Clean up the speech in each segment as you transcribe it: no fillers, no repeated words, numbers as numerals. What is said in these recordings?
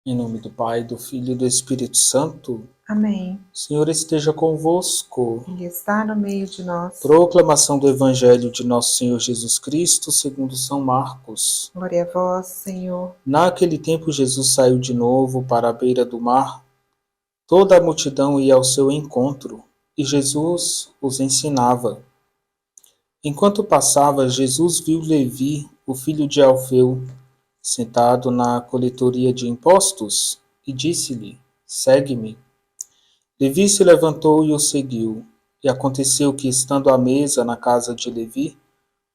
Em nome do Pai, do Filho e do Espírito Santo. Amém. O Senhor esteja convosco. Ele está no meio de nós. Proclamação do Evangelho de Nosso Senhor Jesus Cristo, segundo São Marcos. Glória a vós, Senhor. Naquele tempo Jesus saiu de novo para a beira do mar. Toda a multidão ia ao seu encontro, e Jesus os ensinava. Enquanto passava, Jesus viu Levi, o filho de Alfeu, sentado na coletoria de impostos, e disse-lhe: Segue-me. Levi se levantou e o seguiu. E aconteceu que, estando à mesa na casa de Levi,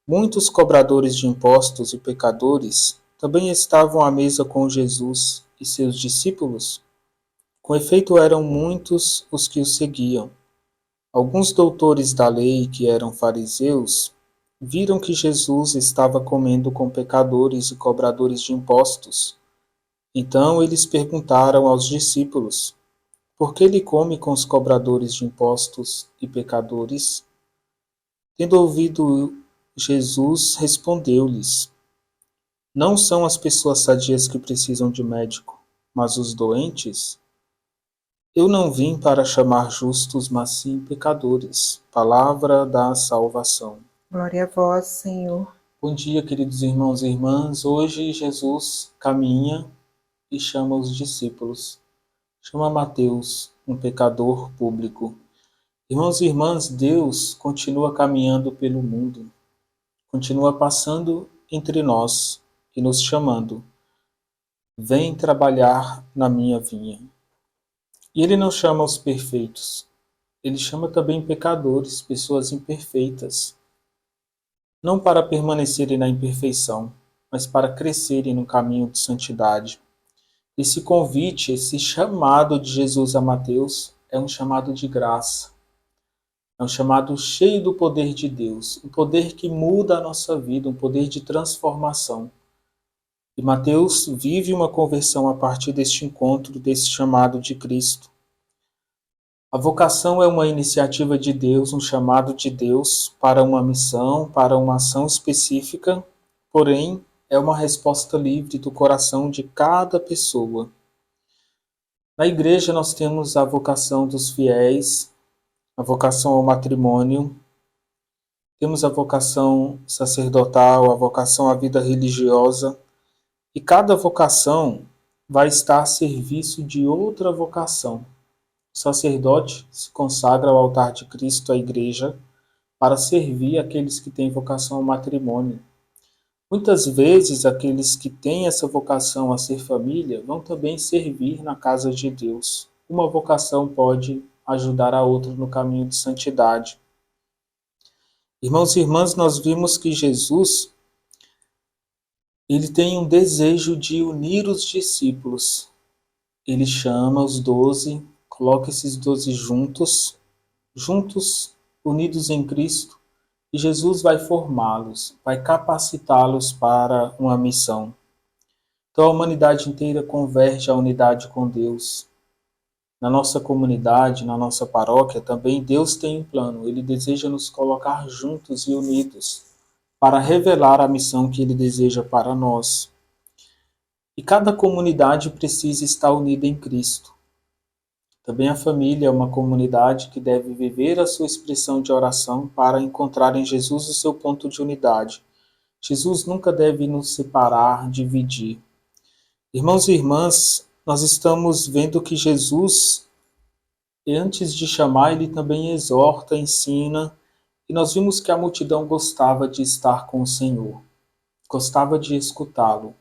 muitos cobradores de impostos e pecadores também estavam à mesa com Jesus e seus discípulos. Com efeito, eram muitos os que o seguiam. Alguns doutores da lei, que eram fariseus, viram que Jesus estava comendo com pecadores e cobradores de impostos. Então eles perguntaram aos discípulos: Por que ele come com os cobradores de impostos e pecadores? Tendo ouvido, Jesus respondeu-lhes: Não são as pessoas sadias que precisam de médico, mas os doentes. Eu não vim para chamar justos, mas sim pecadores. Palavra da salvação. Glória a vós, Senhor. Bom dia, queridos irmãos e irmãs. Hoje Jesus caminha e chama os discípulos. Chama Mateus, um pecador público. Irmãos e irmãs, Deus continua caminhando pelo mundo, continua passando entre nós e nos chamando. Vem trabalhar na minha vinha. E Ele não chama os perfeitos, Ele chama também pecadores, pessoas imperfeitas, não para permanecerem na imperfeição, mas para crescerem no caminho de santidade. Esse convite, esse chamado de Jesus a Mateus é um chamado de graça. É um chamado cheio do poder de Deus, um poder que muda a nossa vida, um poder de transformação. E Mateus vive uma conversão a partir deste encontro, desse chamado de Cristo. A vocação é uma iniciativa de Deus, um chamado de Deus para uma missão, para uma ação específica, porém é uma resposta livre do coração de cada pessoa. Na igreja nós temos a vocação dos fiéis, a vocação ao matrimônio, temos a vocação sacerdotal, a vocação à vida religiosa, e cada vocação vai estar a serviço de outra vocação. O sacerdote se consagra ao altar de Cristo, à igreja, para servir aqueles que têm vocação ao matrimônio. Muitas vezes, aqueles que têm essa vocação a ser família vão também servir na casa de Deus. Uma vocação pode ajudar a outra no caminho de santidade. Irmãos e irmãs, nós vimos que Jesus ele tem um desejo de unir os discípulos. Ele chama os 12, coloca esses 12 juntos, unidos em Cristo, e Jesus vai formá-los, vai capacitá-los para uma missão. Então a humanidade inteira converge à unidade com Deus. Na nossa comunidade, na nossa paróquia, também Deus tem um plano. Ele deseja nos colocar juntos e unidos para revelar a missão que Ele deseja para nós. E cada comunidade precisa estar unida em Cristo. Também a família é uma comunidade que deve viver a sua expressão de oração para encontrar em Jesus o seu ponto de unidade. Jesus nunca deve nos separar, dividir. Irmãos e irmãs, nós estamos vendo que Jesus, antes de chamar, ele também exorta, ensina, e nós vimos que a multidão gostava de estar com o Senhor, gostava de escutá-lo.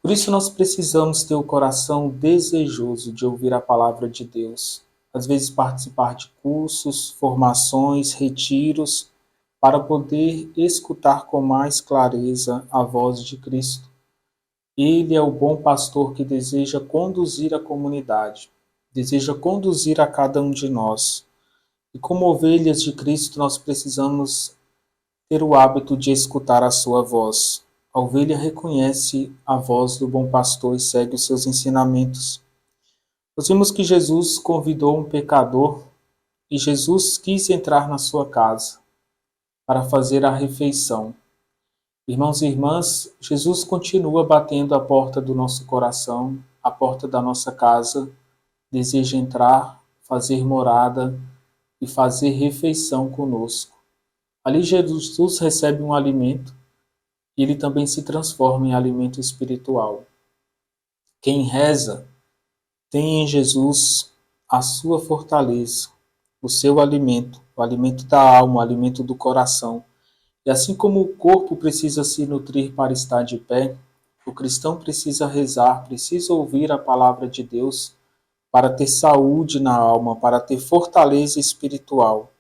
Por isso nós precisamos ter o coração desejoso de ouvir a palavra de Deus. Às vezes participar de cursos, formações, retiros, para poder escutar com mais clareza a voz de Cristo. Ele é o bom pastor que deseja conduzir a comunidade, deseja conduzir a cada um de nós. E como ovelhas de Cristo, nós precisamos ter o hábito de escutar a sua voz. A ovelha reconhece a voz do bom pastor e segue os seus ensinamentos. Nós vimos que Jesus convidou um pecador e Jesus quis entrar na sua casa para fazer a refeição. Irmãos e irmãs, Jesus continua batendo a porta do nosso coração, à porta da nossa casa, deseja entrar, fazer morada e fazer refeição conosco. Ali Jesus recebe um alimento e ele também se transforma em alimento espiritual. Quem reza tem em Jesus a sua fortaleza, o seu alimento, o alimento da alma, o alimento do coração. E assim como o corpo precisa se nutrir para estar de pé, o cristão precisa rezar, precisa ouvir a palavra de Deus para ter saúde na alma, para ter fortaleza espiritual.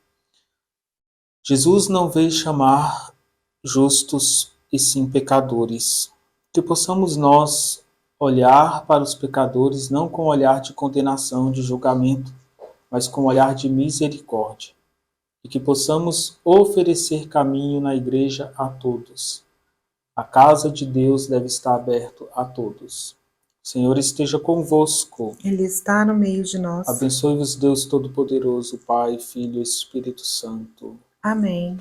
Jesus não veio chamar justos e sim pecadores. Que possamos nós olhar para os pecadores não com olhar de condenação, de julgamento, mas com olhar de misericórdia. E que possamos oferecer caminho na igreja a todos. A casa de Deus deve estar aberta a todos. O Senhor esteja convosco. Ele está no meio de nós. Abençoe-vos Deus Todo-Poderoso, Pai, Filho e Espírito Santo. Amém.